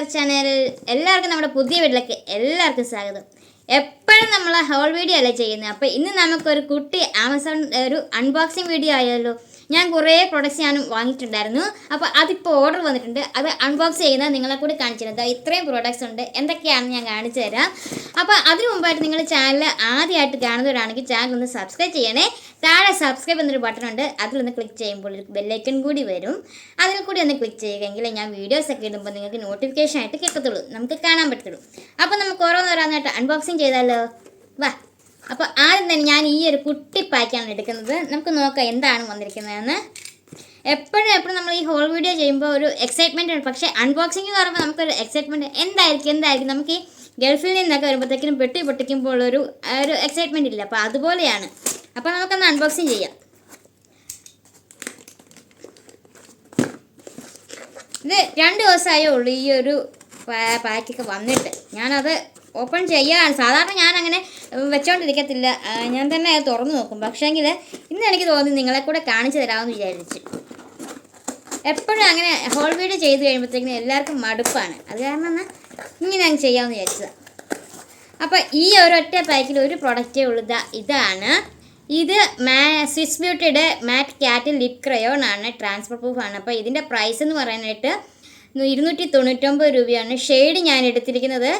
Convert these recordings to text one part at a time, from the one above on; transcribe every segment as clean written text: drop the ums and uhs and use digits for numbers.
Our channel. എല്ലാവർക്കും നമ്മുടെ പുതിയ വീട്ടിലേക്ക് എല്ലാവർക്കും സ്വാഗതം. എപ്പോഴും നമ്മൾ ഹോൾ വീഡിയോ അല്ലേ ചെയ്യുന്നത്. അപ്പോൾ ഇന്ന് നമുക്കൊരു കുട്ടി ആമസോൺ ഒരു അൺബോക്സിങ് വീഡിയോ ആയല്ലോ. ഞാൻ കുറേ പ്രൊഡക്ട്സ് ഞാൻ വാങ്ങിയിട്ടുണ്ടായിരുന്നു. അപ്പോൾ അതിപ്പോൾ ഓർഡർ വന്നിട്ടുണ്ട്. അത് അൺബോക്സ് ചെയ്യുന്നത് നിങ്ങളെ കൂടി കാണിച്ചിരുന്നത്. ഇത്രയും പ്രോഡക്റ്റ്സ് ഉണ്ട്, എന്തൊക്കെയാണെന്ന് ഞാൻ കാണിച്ചു തരാം. അപ്പോൾ അതിന് മുമ്പായിട്ട് നിങ്ങൾ ചാനൽ ആദ്യമായിട്ട് കാണുന്നവരാണെങ്കിൽ ചാനൽ ഒന്ന് സബ്സ്ക്രൈബ് ചെയ്യണേ. താഴെ സബ്സ്ക്രൈബ് എന്നൊരു ബട്ടൺ ഉണ്ട്, അതിലൊന്ന് ക്ലിക്ക് ചെയ്യുമ്പോൾ ഒരു ബെല്ലൈക്കൺ കൂടി വരും. അതിൽ കൂടി ഒന്ന് ക്ലിക്ക് ചെയ്യുമെങ്കിൽ ഞാൻ വീഡിയോസൊക്കെ ഇടുമ്പോൾ നിങ്ങൾക്ക് നോട്ടിഫിക്കേഷൻ ആയിട്ട് കിട്ടത്തുള്ളൂ, നമുക്ക് കാണാൻ പറ്റുള്ളൂ. അപ്പോൾ നമുക്ക് ഓരോന്നോരോന്നായിട്ട് അൺബോക്സിങ് ചെയ്താലോ, വാ. അപ്പോൾ ആദ്യം തന്നെ ഞാൻ ഈ ഒരു കുട്ടി പാക്കാണ് എടുക്കുന്നത്. നമുക്ക് നോക്കാം എന്താണ് വന്നിരിക്കുന്നതെന്ന്. എപ്പോഴും നമ്മൾ ഈ ഹോൾ വീഡിയോ ചെയ്യുമ്പോൾ ഒരു എക്സൈറ്റ്മെൻറ്റ് ഉണ്ട്, പക്ഷേ അൺബോക്സിങ് പറയുമ്പോൾ നമുക്കൊരു എക്സൈറ്റ്മെൻറ്റ് എന്തായിരിക്കും നമുക്ക് ഈ ഗൾഫിൽ നിന്നൊക്കെ വരുമ്പോഴത്തേക്കിനും പൊട്ടിക്കുമ്പോൾ ഒരു എക്സൈറ്റ്മെൻറ്റ് ഇല്ല. അപ്പോൾ അതുപോലെയാണ്. അപ്പോൾ നമുക്കൊന്ന് അൺബോക്സിങ് ചെയ്യാം. ഇത് 2 ദിവസമായേ ഉള്ളൂ ഈ ഒരു പാക്കൊക്കെ വന്നിട്ട്. ഞാനത് ഓപ്പൺ ചെയ്യാൻ സാധാരണ ഞാൻ അങ്ങനെ വെച്ചോണ്ടിരിക്കത്തില്ല, ഞാൻ തന്നെ അത് തുറന്നു നോക്കും. പക്ഷേങ്കിൽ ഇന്ന് എനിക്ക് തോന്നി നിങ്ങളെ കൂടെ കാണിച്ചു തരാമെന്ന് വിചാരിച്ചു. എപ്പോഴും അങ്ങനെ ഹോൾ വീഡിയോ ചെയ്ത് കഴിയുമ്പോഴത്തേക്കിനും എല്ലാവർക്കും മടുപ്പാണ്. അത് കാരണം എന്നാൽ ഇങ്ങനെ അങ്ങ് ചെയ്യാമെന്ന് വിചാരിച്ചതാണ്. അപ്പോൾ ഈ ഒരൊറ്റ പാക്കിൽ ഒരു പ്രൊഡക്റ്റേ ഉള്ളൂ. ഇതാണ്. ഇത് സ്വിസ് ബ്യൂട്ടിയുടെ മാറ്റ് ക്യാറ്റ് ലിപ് ക്രയോൺ ആണ്, ട്രാൻസ്ഫർ പ്രൂഫാണ്. അപ്പോൾ ഇതിൻ്റെ പ്രൈസ് എന്ന് പറയാനായിട്ട് 299 രൂപയാണ്. ഷെയ്ഡ് ഞാൻ എടുത്തിരിക്കുന്നത്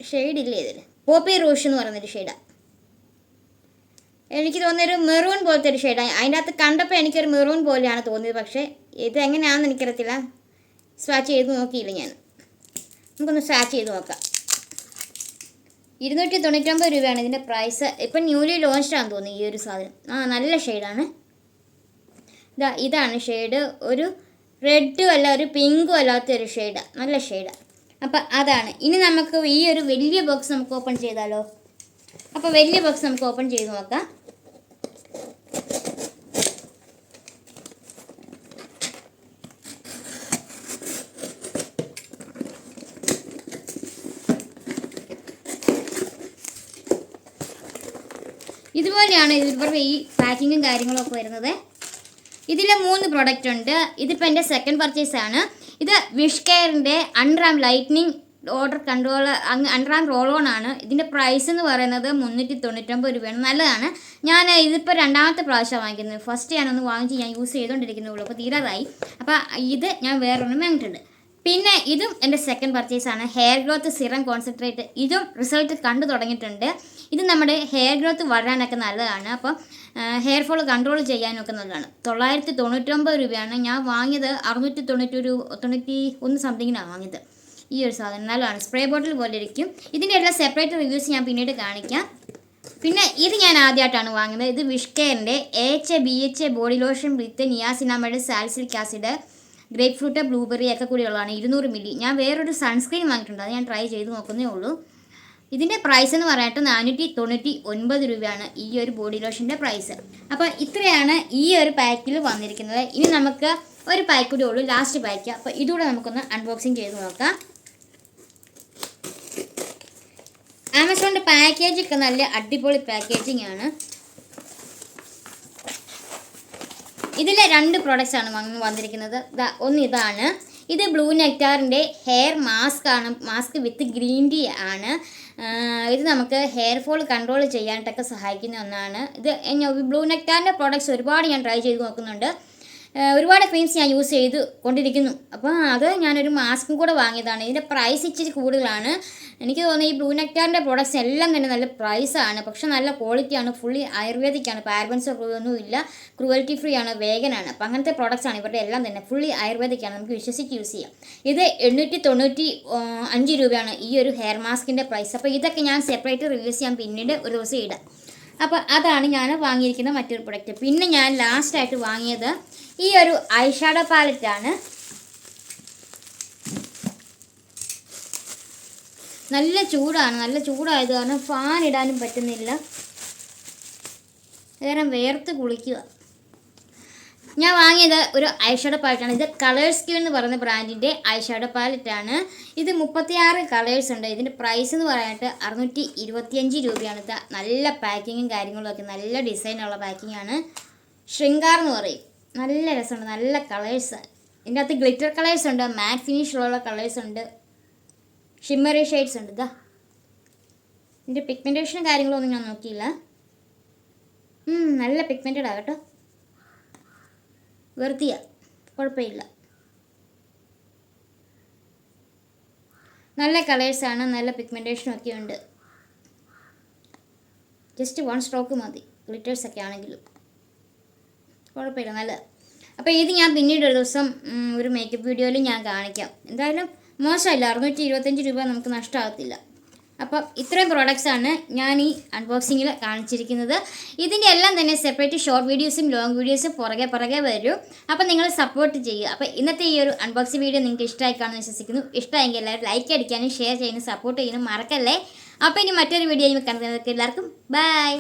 ഷെയ്ഡില്ലേ ഇതിൽ, പോപ്പി റൂഷ് എന്ന് പറയുന്നൊരു ഷെയ്ഡാണ്. എനിക്ക് തോന്നിയൊരു മെറൂൺ പോലത്തെ ഒരു ഷെയ്ഡാണ്. അതിൻ്റെ അകത്ത് കണ്ടപ്പോൾ എനിക്കൊരു മെറൂൺ പോലെയാണ് തോന്നിയത്. പക്ഷേ ഇത് എങ്ങനെയാണെന്ന് എനിക്കറിയത്തില്ല, സ്വാച്ച് ചെയ്ത് നോക്കിയില്ല ഞാൻ. നമുക്കൊന്ന് സ്വാച്ച് ചെയ്ത് നോക്കാം. 299 രൂപയാണ് ഇതിൻ്റെ പ്രൈസ്. ഇപ്പം ന്യൂലി ലോഞ്ച്ഡാണെന്ന് തോന്നി ഈ ഒരു സാധനം. നല്ല ഷെയ്ഡാണ്. ഇതാണ് ഷെയ്ഡ്. ഒരു റെഡും അല്ല ഒരു പിങ്കും അല്ലാത്ത ഒരു ഷെയ്ഡാണ്, നല്ല ഷെയ്ഡാണ്. അപ്പം അതാണ്. ഇനി നമുക്ക് ഈ ഒരു വലിയ ബോക്സ് നമുക്ക് ഓപ്പൺ ചെയ്താലോ. അപ്പോൾ വലിയ ബോക്സ് നമുക്ക് ഓപ്പൺ ചെയ്ത് നോക്കാം. ഇതുപോലെയാണ് ഇവരുടെ ഈ പാക്കിങ്ങും കാര്യങ്ങളൊക്കെ വരുന്നത്. ഇതിൽ 3 പ്രൊഡക്റ്റ് ഉണ്ട്. ഇതിപ്പോൾ എൻ്റെ സെക്കൻഡ് പർച്ചേസാണ്. ഇത് വിഷ് കെയറിൻ്റെ under lightening odour control under roll on ആണ്. ഇതിൻ്റെ പ്രൈസ് എന്ന് പറയുന്നത് 399 രൂപയാണ്. നല്ലതാണ്. ഞാൻ ഇതിപ്പോൾ 2ാമത്തെ പ്രാവശ്യം വാങ്ങിക്കുന്നത്. ഫസ്റ്റ് ഞാനൊന്ന് വാങ്ങിച്ച് ഞാൻ യൂസ് ചെയ്തുകൊണ്ടിരിക്കുന്നുള്ളൂ. അപ്പോൾ തീരാതായി. അപ്പോൾ ഇത് ഞാൻ വേറൊന്നും വാങ്ങിയിട്ടുണ്ട്. പിന്നെ ഇതും എൻ്റെ സെക്കൻഡ് പർച്ചേസാണ്. Hair growth serum concentrate. ഇതും റിസൾട്ട് കണ്ടു തുടങ്ങിയിട്ടുണ്ട്. ഇത് നമ്മുടെ ഹെയർ ഗ്രോത്ത് വളരാനൊക്കെ നല്ലതാണ്. അപ്പം ഹെയർ ഫോൾ കൺട്രോൾ ചെയ്യാനൊക്കെ നല്ലതാണ്. 999 രൂപയാണ്. ഞാൻ വാങ്ങിയത് 691 സംതിങ്ങിനാണ് വാങ്ങിയത്. ഈ ഒരു സാധനം നല്ലതാണ്. സ്പ്രേ ബോട്ടിൽ പോലെ ഇരിക്കും. ഇതിൻ്റെ എല്ലാം സെപ്പറേറ്റ് റിവ്യൂസ് ഞാൻ പിന്നീട് കാണിക്കാം. പിന്നെ ഇത് ഞാൻ ആദ്യമായിട്ടാണ് വാങ്ങുന്നത്. ഇത് വിഷ് കെയറിൻ്റെ AHA body lotion with niacinamide salicylic acid grapefruit blueberry ഒക്കെ കൂടിയുള്ളതാണ്. 200 മില്ലി. ഞാൻ വേറൊരു സൺസ്ക്രീൻ വാങ്ങിയിട്ടുണ്ട്, അത് ഞാൻ ട്രൈ ചെയ്ത് നോക്കുന്നേ ഉള്ളൂ. ഇതിൻ്റെ പ്രൈസ് എന്ന് പറയാനായിട്ട് 499 രൂപയാണ് ഈ ഒരു ബോഡി ലോഷൻ്റെ പ്രൈസ്. അപ്പോൾ ഇത്രയാണ് ഈ ഒരു പാക്കിൽ വന്നിരിക്കുന്നത്. ഇനി നമുക്ക് ഒരു പാക്ക് കൂടി ഉള്ളൂ, ലാസ്റ്റ് പാക്ക്. അപ്പോൾ ഇതുകൂടെ നമുക്കൊന്ന് അൺബോക്സിങ് ചെയ്ത് നോക്കാം. ആമസോണിൻ്റെ പാക്കേജൊക്കെ നല്ല അടിപൊളി പാക്കേജിങ് ആണ്. ഇതിൽ 2 പ്രോഡക്റ്റ്സ് ആണ് വന്നിരിക്കുന്നത്. ഒന്ന് ഇതാണ്. ഇത് ബ്ലൂ നെക്ടാറിൻ്റെ ഹെയർ മാസ്ക് ആണ്. മാസ്ക് വിത്ത് ഗ്രീൻ ടീ ആണ്. ഇത് നമുക്ക് ഹെയർ ഫോൾ കൺട്രോൾ ചെയ്യാനായിട്ടൊക്കെ സഹായിക്കുന്ന ഒന്നാണ്. ഇത് ബ്ലൂ നെക്ടാറിൻ്റെ പ്രോഡക്റ്റ്സ് ഒരുപാട് ഞാൻ ട്രൈ ചെയ്ത് നോക്കുന്നുണ്ട്. ഒരുപാട് ക്രീംസ് ഞാൻ യൂസ് ചെയ്ത് കൊണ്ടിരിക്കുന്നു. അപ്പോൾ അത് ഞാനൊരു മാസ്കും കൂടെ വാങ്ങിയതാണ്. ഇതിൻ്റെ പ്രൈസ് ഇച്ചിരി കൂടുതലാണ്. എനിക്ക് തോന്നുന്നു ഈ ബ്ലൂ നെക്ടാറിൻ്റെ പ്രോഡക്റ്റ്സ് എല്ലാം തന്നെ നല്ല പ്രൈസാണ്, പക്ഷെ നല്ല ക്വാളിറ്റിയാണ്. ഫുള്ളി ആയുർവേദിക്കാണ്. പാരബൻസോ ഒന്നും ഇല്ല. ക്രൂവൽറ്റി ഫ്രീ ആണ്, വേഗനാണ്. അപ്പോൾ അങ്ങനത്തെ പ്രോഡക്റ്റ്സ് ആണ് ഇവരുടെ എല്ലാം തന്നെ. ഫുള്ളി ആയുർവേദിക്കാണ്, നമുക്ക് വിശ്വസിച്ച് യൂസ് ചെയ്യാം. ഇത് 895 രൂപയാണ് ഈ ഒരു ഹെയർ മാസ്കിൻ്റെ പ്രൈസ്. അപ്പോൾ ഇതൊക്കെ ഞാൻ സെപ്പറേറ്റ് റിവ്യൂസ് ചെയ്യാൻ പിന്നീട് ഒരു ദിവസം ഇടാം. അപ്പോൾ അതാണ് ഞാൻ വാങ്ങിയിരിക്കുന്ന മറ്റൊരു പ്രൊഡക്റ്റ്. പിന്നെ ഞാൻ ലാസ്റ്റായിട്ട് വാങ്ങിയത് ഈ ഒരു ഐ ഷാഡോ പാലറ്റാണ്. നല്ല ചൂടായത് കാരണം ഫാൻ ഇടാനും പറ്റുന്നില്ല, കാരണം വേർത്ത് കുളിക്കുക. ഞാൻ വാങ്ങിയത് ഒരു ഐ ഷാഡോ പാലറ്റാണ്. ഇത് കളേഴ്സ് ക്യൂ എന്ന് പറയുന്ന ബ്രാൻഡിൻ്റെ ഐ ഷാഡോ പാലറ്റാണ്. ഇത് 36 കളേഴ്സ് ഉണ്ട്. ഇതിൻ്റെ പ്രൈസ് എന്ന് പറയാനായിട്ട് 625 രൂപയാണ്. ഇത് നല്ല പാക്കിങ്ങും കാര്യങ്ങളൊക്കെ, നല്ല ഡിസൈനുള്ള പാക്കിങ്ങാണ്. ശൃംഗാർ എന്ന് പറയും. നല്ല രസമുണ്ട്, നല്ല കളേഴ്സ്. ഇതിൻ്റെ അകത്ത് ഗ്ലിറ്റർ കളേഴ്സ് ഉണ്ട്, മാറ്റ് ഫിനിഷിലുള്ള കളേഴ്സ് ഉണ്ട്, ഷിമ്മറി ഷെയ്ഡ്സ് ഉണ്ട്. ഇതാ ഇതിൻ്റെ പിഗ്മെൻറ്റേഷനും കാര്യങ്ങളൊന്നും ഞാൻ നോക്കിയില്ല. നല്ല പിഗ്മെൻറ്റഡ് ആകട്ടോ, വെറുതെയാ, കുഴപ്പമില്ല. നല്ല കളേഴ്സാണ്, നല്ല പിഗ്മെൻറ്റേഷനും ഒക്കെ ഉണ്ട്. ജസ്റ്റ് 1 സ്ട്രോക്ക് മതി, ഗ്ലിറ്റേഴ്സൊക്കെ ആണെങ്കിലും കുഴപ്പമില്ല, നല്ലത്. അപ്പോൾ ഇത് ഞാൻ പിന്നീട് ഒരു ദിവസം ഒരു മേക്കപ്പ് വീഡിയോയിൽ ഞാൻ കാണിക്കാം. എന്തായാലും മോശമല്ല, 625 രൂപ നമുക്ക് നഷ്ടമാകത്തില്ല. അപ്പം ഇത്രയും പ്രോഡക്റ്റ്സാണ് ഞാൻ ഈ അൺബോക്സിങ്ങിൽ കാണിച്ചിരിക്കുന്നത്. ഇതിൻ്റെ എല്ലാം തന്നെ സെപ്പറേറ്റ് ഷോർട്ട് വീഡിയോസും ലോങ് വീഡിയോസും പുറകെ വരും. അപ്പം നിങ്ങൾ സപ്പോർട്ട് ചെയ്യുക. അപ്പോൾ ഇന്നത്തെ ഈ ഒരു അൺബോക്സിംഗ് വീഡിയോ നിങ്ങൾക്ക് ഇഷ്ടമായി കാണുമെന്ന് വിശ്വസിക്കുന്നു. ഇഷ്ടമായെങ്കിൽ എല്ലാവരും ലൈക്ക് അടിക്കാനും ഷെയർ ചെയ്യാനും സപ്പോർട്ട് ചെയ്യാനും മറക്കല്ലേ. അപ്പോൾ ഇനി മറ്റൊരു വീഡിയോ കാണുന്നവർക്ക് എല്ലാവർക്കും ബൈ.